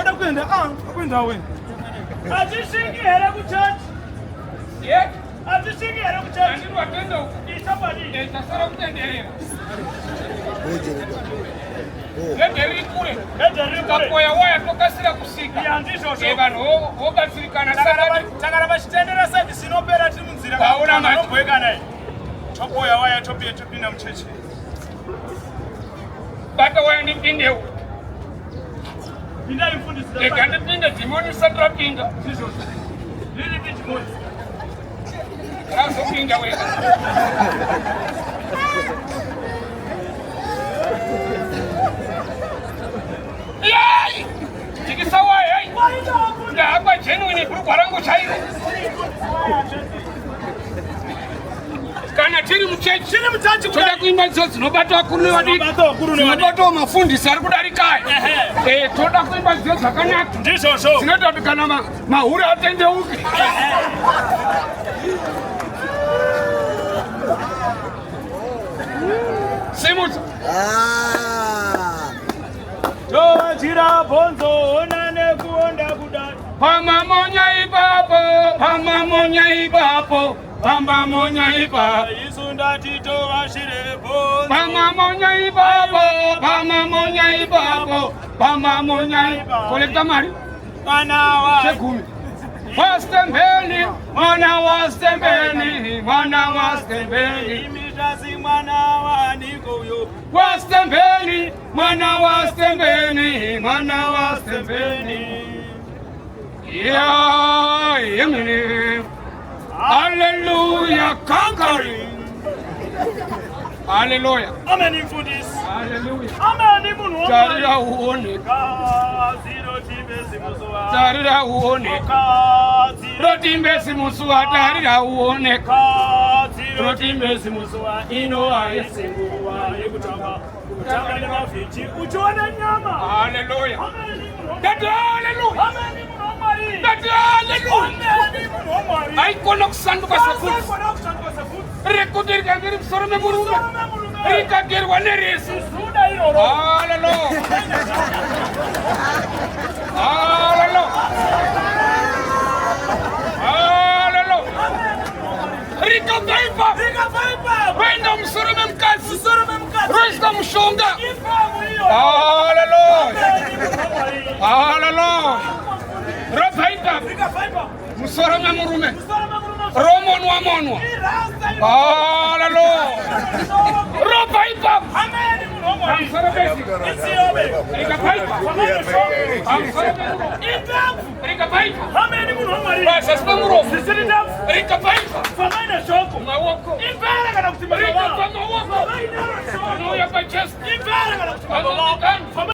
Toda kwenda kwenda wewe. Ajishingi hela kuchaji. Yeah. Ajishingi hela kuchaji. Ndio atenda huko. Isabali. Itasara kutendelea. Nderi kule. Kapoya waya toka sira kusika. Yandisho sho. Ebano ogasirikana sana. Tangara bashitendera service no operative nzira. Kaona mamboeka naye. Chopoya waya topie topina mcheche. Bata waya ni kindeu. Pinda ifundi sida. Ekande pinda timoni satra pinda. Sisho. Lili bitimoni. Raso pinda wewe. Yai! Chikisawa yai. Nda hapa genuine kurango chaire. Kana tiri mchechi toda kuimba zozi nobata kuruwa ndi nobata mafundi sari kudarika toda kuimba zozi zakanaka ndizvo zvo zvinotodikana mahuri atendeuke simuta tojira bonzo onane kuonda kudai pamamonya ipapo Pamba monya ipa, isunda tito ashire bonzo. Pamba monya ipa, pamba monya ipa. Kolekta mari. Manawa. Chekumi. Wastembeni, mana wastembeni. Imitazi manawa nikoyo. Wastembeni, mana wastembeni. Yeah, yemini. Hallelujah, conquering. Hallelujah. Amen for this. Hallelujah. Amen for Tarira uone. Zero timbesi musua. Tarira uone. Rotimbesi musua. Tarira uone. Rotimbesi musua. Ino aesingua. Ekutamba. Kutamba ni mafichi. Uchuana nyama. Hallelujah. Hallelujah. Amen. Ai konok sandu kasafut. Rekudir kagir sorme murume. Rikagir waneris. Hallelujah. Rika vaipa. Wenda msorome mkazi. Resta mshonga. Hallelujah. Rafaipa. Musorome murume. Romonwa monwa. Hallelujah. Rafaipa. Amen. Rika